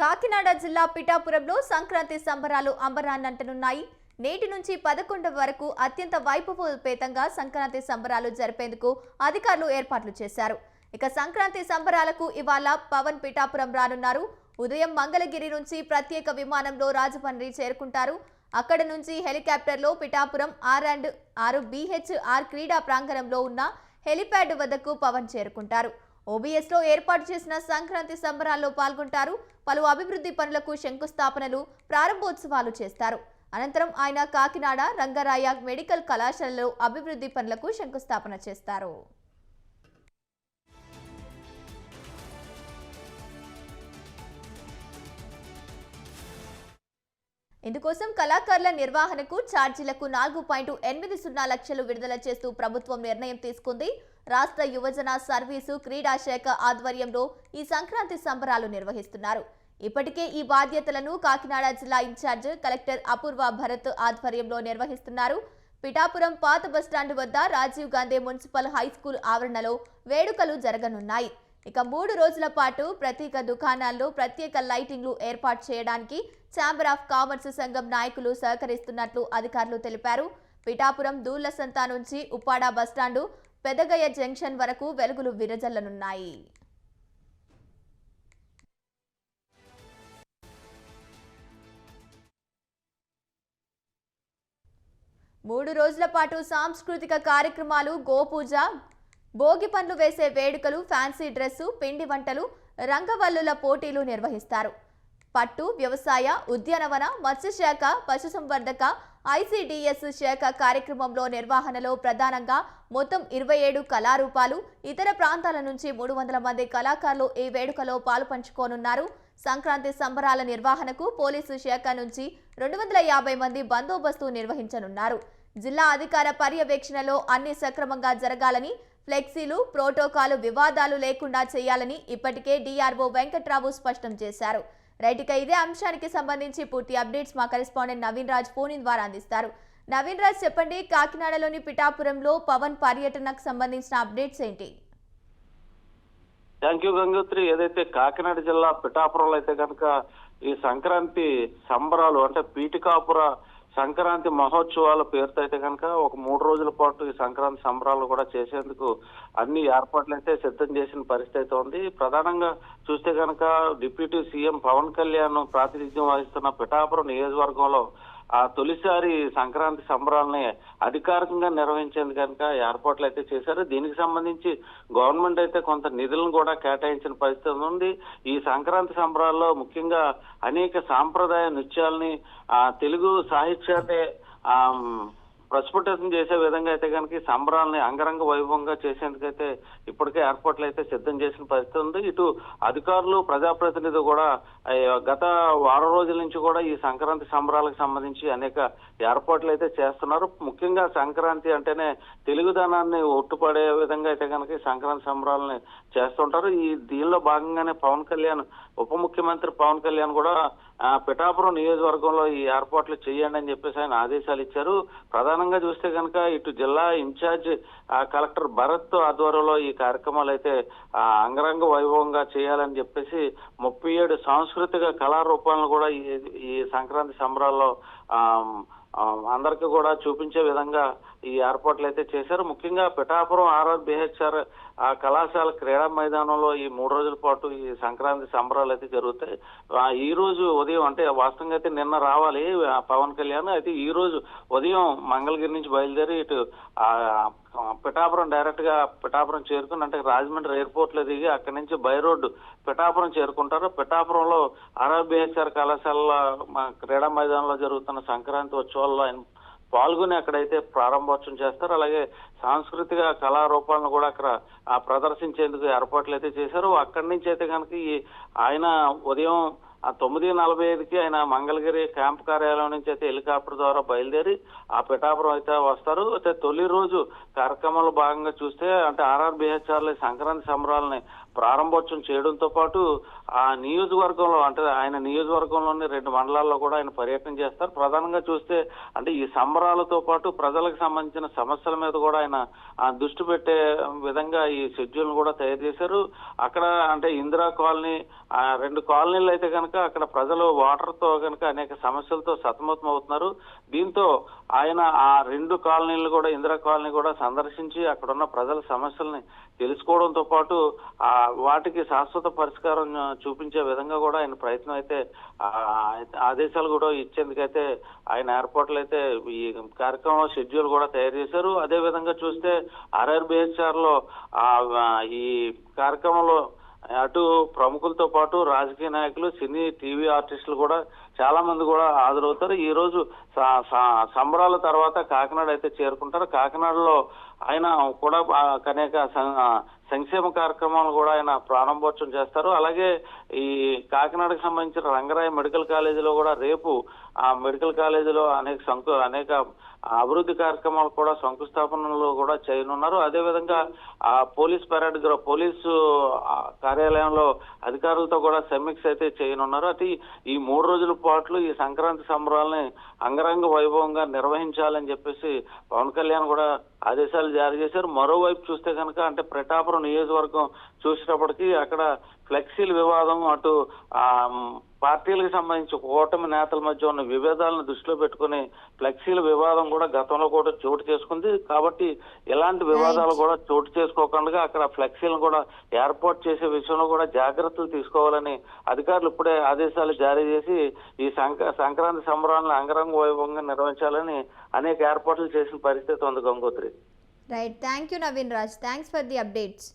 కాకినాడ జిల్లా పిఠాపురంలో సంక్రాంతి సంబరాలు అంబరాన్నంటనున్నాయి. నేటి నుంచి 11 వరకు అత్యంత వైభవోపేతంగా సంక్రాంతి సంబరాలు జరిపేందుకు అధికారులు ఏర్పాట్లు చేశారు. ఇక సంక్రాంతి సంబరాలకు ఇవాళ పవన్ పిఠాపురం రానున్నారు. ఉదయం మంగళగిరి నుంచి ప్రత్యేక విమానంలో రాజమండ్రి చేరుకుంటారు. అక్కడ నుంచి హెలికాప్టర్లో పిఠాపురం R&R BHR క్రీడా ప్రాంగణంలో ఉన్న హెలిప్యాడ్ వద్దకు పవన్ చేరుకుంటారు. OBS లో ఏర్పాటు చేసిన సంక్రాంతి సంబరాల్లో పాల్గొంటారు. పలు అభివృద్ధి పనులకు శంకుస్థాపనలు, ప్రారంభోత్సవాలు చేస్తారు. అనంతరం ఆయన కాకినాడ రంగరాయ మెడికల్ కళాశాలలో అభివృద్ధి పనులకు శంకుస్థాపన చేస్తారు. ఇందుకోసం కళాకారుల నిర్వహణకు ఛార్జీలకు 4.80 లక్షలు విడుదల చేస్తూ ప్రభుత్వం నిర్ణయం తీసుకుంది. రాష్ట్ర యువజన సర్వీసు క్రీడా శాఖ ఆధ్వర్యంలో ఈ సంక్రాంతి సంబరాలు నిర్వహిస్తున్నారు. ఇప్పటికే ఈ బాధ్యతలను కాకినాడ జిల్లా ఇన్ఛార్జ్ కలెక్టర్ అపూర్వ భరత్ ఆధ్వర్యంలో నిర్వహిస్తున్నారు. పిఠాపురం పాత బస్టాండ్ వద్ద రాజీవ్ గాంధీ మున్సిపల్ హైస్కూల్ ఆవరణలో వేడుకలు జరగనున్నాయి. ఇక 3 రోజుల పాటు ప్రత్యేక దుకాణాల్లో ప్రత్యేక లైటింగ్లు ఏర్పాటు చేయడానికి ఛాంబర్ ఆఫ్ కామర్స్ సంఘం నాయకులు సహకరిస్తున్నట్లు అధికారులు తెలిపారు. పిఠాపురం దూళ్లసంత నుంచి ఉప్పాడ బస్టాండు, పెదగయ్య జంక్షన్ వరకు వెలుగులు విరజల్లనున్నాయి. మూడు రోజుల పాటు సాంస్కృతిక కార్యక్రమాలు, గోపూజ, భోగి పండ్లు వేసే వేడుకలు, ఫ్యాన్సీ డ్రెస్సు, పిండి వంటలు, రంగవల్లుల పోటీలు నిర్వహిస్తారు. పట్టు, వ్యవసాయ, ఉద్యానవన, మత్స్యశాఖ, పశుసంవర్ధక, ICDS శాఖ కార్యక్రమంలో నిర్వహణలో ప్రధానంగా మొత్తం 27 కళారూపాలు, ఇతర ప్రాంతాల నుంచి 300 మంది కళాకారులు ఈ వేడుకలో పాలుపంచుకోనున్నారు. సంక్రాంతి సంబరాల నిర్వహణకు పోలీసు శాఖ నుంచి 250 మంది బందోబస్తు నిర్వహించనున్నారు. జిల్లా అధికార పర్యవేక్షణలో అన్ని సక్రమంగా జరగాలని, ఫ్లెక్సీలు, ప్రోటోకాల్ వివాదాలు లేకుండా చేయాలని ఇప్పటికే DRO వెంకట్రావు స్పష్టం చేశారు. రైట్, ఇక ఇదే అంశానికి సంబంధించి పూర్తి అప్డేట్స్ మా correspondent Naveen Raj phone in ద్వారా అందిస్తారు. నవీన్ రాజ్, చెప్పండి, కాకినాడలోని పిఠాపురంలో పవన్ పర్యటనకు సంబంధించిన అప్డేట్స్ ఏంటి? Thank you Gangotri. ఏదైతే కాకినాడ జిల్లా పిఠాపురంలో అయితే కనుక ఈ సంక్రాంతి సంబరాలు అంటే పీఠికాపుర సంక్రాంతి మహోత్సవాల పేరుతో అయితే కనుక ఒక 3 రోజుల పాటు ఈ సంక్రాంతి సంబరాలు కూడా చేసేందుకు అన్ని ఏర్పాట్లు అయితే సిద్ధం చేసిన పరిస్థితి ఉంది. ప్రధానంగా చూస్తే కనుక డిప్యూటీ సీఎం పవన్ కళ్యాణ్ ప్రాతినిధ్యం వహిస్తున్న పిఠాపురం నియోజకవర్గంలో తొలిసారి సంక్రాంతి సంబరాలని అధికారికంగా నిర్వహించేందుకు కనుక ఏర్పాట్లు అయితే చేశారు. దీనికి సంబంధించి గవర్నమెంట్ అయితే కొంత నిధులను కూడా కేటాయించిన పరిస్థితి ఉంది. ఈ సంక్రాంతి సంబరాల్లో ముఖ్యంగా అనేక సాంప్రదాయ నృత్యాలని తెలుగు సాహిత్యాన్ని ప్రస్ఫుటం చేసే విధంగా అయితే కనుక ఈ సంబరాలని అంగరంగ వైభవంగా చేసేందుకైతే ఇప్పటికే ఏర్పాట్లు అయితే సిద్ధం చేసిన పరిస్థితి ఉంది. ఇటు అధికారులు, ప్రజాప్రతినిధులు కూడా గత వారం రోజుల నుంచి కూడా ఈ సంక్రాంతి సంబరాలకు సంబంధించి అనేక ఏర్పాట్లు అయితే చేస్తున్నారు. ముఖ్యంగా సంక్రాంతి అంటేనే తెలుగుదనాన్ని ఒట్టుపడే విధంగా అయితే కనుక ఈ సంక్రాంతి సంబరాలని చేస్తుంటారు. దీనిలో భాగంగానే పవన్ కళ్యాణ్, ఉప ముఖ్యమంత్రి పవన్ కళ్యాణ్ కూడా పిఠాపురం నియోజకవర్గంలో ఈ ఏర్పాట్లు చేయండి అని చెప్పేసి ఆయన ఆదేశాలు ఇచ్చారు. ప్రధానంగా చూస్తే కనుక ఇటు జిల్లా ఇన్ఛార్జ్ కలెక్టర్ భరత్ ఆధ్వర్యంలో ఈ కార్యక్రమాలు అయితే అంగరంగ వైభవంగా చేయాలని చెప్పేసి 37 సాంస్కృతిక కళారూపాలను కూడా ఈ సంక్రాంతి సంబరాల్లో అందరికీ కూడా చూపించే విధంగా ఈ ఏర్పాట్లు అయితే చేశారు. ముఖ్యంగా పిఠాపురం R&R BHR కళాశాల క్రీడా మైదానంలో ఈ 3 రోజుల పాటు ఈ సంక్రాంతి సంబరాలు అయితే జరుగుతాయి. ఈ రోజు ఉదయం అంటే వాస్తవంగా అయితే నిన్న రావాలి పవన్ కళ్యాణ్, అయితే ఈ రోజు ఉదయం మంగళగిరి నుంచి బయలుదేరి ఇటు పిఠాపురం డైరెక్ట్ గా పిఠాపురం చేరుకుని అంటే రాజమండ్రి ఎయిర్పోర్ట్ లో దిగి అక్కడి నుంచి బై రోడ్డు పిఠాపురం చేరుకుంటారు. పిఠాపురంలో R&R BHR కళాశాల క్రీడా మైదానంలో జరుగుతున్న సంక్రాంతి ఉత్సవాల్లో ఆయన పాల్గొని అక్కడైతే ప్రారంభోత్సవం చేస్తారు. అలాగే సాంస్కృతిక కళారూపాలను కూడా అక్కడ ప్రదర్శించేందుకు ఏర్పాట్లు అయితే చేశారు. అక్కడి నుంచి అయితే కనుక ఆయన ఉదయం 9:45కి ఆయన మంగళగిరి క్యాంప్ కార్యాలయం నుంచి అయితే హెలికాప్టర్ ద్వారా బయలుదేరి పిఠాపురం అయితే వస్తారు. అయితే తొలి రోజు కార్యక్రమంలో భాగంగా చూస్తే అంటే R&R BHR సంక్రాంతి సంబరాలని ప్రారంభోత్సవం చేయడంతో పాటు ఆ నియోజకవర్గంలో అంటే ఆయన నియోజకవర్గంలోని 2 మండలాల్లో కూడా ఆయన పర్యటన చేస్తారు. ప్రధానంగా చూస్తే అంటే ఈ సంబరాలతో పాటు ప్రజలకు సంబంధించిన సమస్యల మీద కూడా ఆయన దృష్టి పెట్టే విధంగా ఈ షెడ్యూల్ కూడా తయారు చేశారు. అక్కడ అంటే ఇందిరా కాలనీ 2 కాలనీలు అయితే కనుక కనుక అక్కడ ప్రజలు వాటర్తో కనుక అనేక సమస్యలతో సతమతం అవుతున్నారు. దీంతో ఆయన ఆ 2 కాలనీలు కూడా, ఇందిరా కాలనీ కూడా సందర్శించి అక్కడ ఉన్న ప్రజల సమస్యల్ని తెలుసుకోవడంతో పాటు వాటికి శాశ్వత పరిష్కారం చూపించే విధంగా కూడా ఆయన ప్రయత్నం అయితే ఆదేశాలు కూడా ఇచ్చేందుకైతే ఆయన ఏర్పాట్లు అయితే ఈ కార్యక్రమంలో షెడ్యూల్ కూడా తయారు చేశారు. అదే విధంగా చూస్తే RRBHR లో ఈ కార్యక్రమంలో అటు ప్రముఖులతో పాటు రాజకీయ నాయకులు, సినీ, టీవీ ఆర్టిస్టులు కూడా చాలా మంది కూడా హాజరవుతారు. ఈ రోజు సంబరాల తర్వాత కాకినాడ అయితే చేరుకుంటారు. కాకినాడలో ఆయన కూడా అనేక సంక్షేమ కార్యక్రమాలు కూడా ఆయన ప్రారంభోత్సవం చేస్తారు. అలాగే ఈ కాకినాడకు సంబంధించిన రంగరాయ మెడికల్ కాలేజీలో కూడా రేపు ఆ మెడికల్ కాలేజీలో అనేక అభివృద్ధి కార్యక్రమాలు కూడా శంకుస్థాపనలు కూడా చేయనున్నారు. అదేవిధంగా ఆ పోలీస్ పోలీసు కార్యాలయంలో అధికారులతో కూడా సమీక్ష అయితే చేయనున్నారు. అయితే ఈ 3 రోజుల పాటు ఈ సంక్రాంతి సంబరాలని అంగరంగ వైభవంగా నిర్వహించాలని చెప్పేసి పవన్ కళ్యాణ్ కూడా ఆదేశాలు జారీ చేశారు. మరోవైపు చూస్తే కనుక అంటే పిఠాపురం నియోజకవర్గం చూసేటప్పటికి అక్కడ ఫ్లెక్సీల వివాదం, అటు పార్టీలకు సంబంధించి కూటమి నేతల మధ్య ఉన్న విభేదాలను దృష్టిలో పెట్టుకుని ఫ్లెక్సీల వివాదం కూడా గతంలో కూడా చోటు చేసుకుంది. కాబట్టి ఇలాంటి వివాదాలు కూడా చోటు చేసుకోకుండా అక్కడ ఫ్లెక్సీలను కూడా ఏర్పాటు చేసే విషయంలో కూడా జాగ్రత్తలు తీసుకోవాలని అధికారులు ఇప్పుడే ఆదేశాలు జారీ చేసి ఈ సంక్రాంతి సంబరాలను అంగరంగ వైభవంగా నిర్వహించాలని అనేక ఏర్పాట్లు చేసిన పరిస్థితి ఉంది. Gangotri. Right, thank you Naveen Raj, thanks for the updates.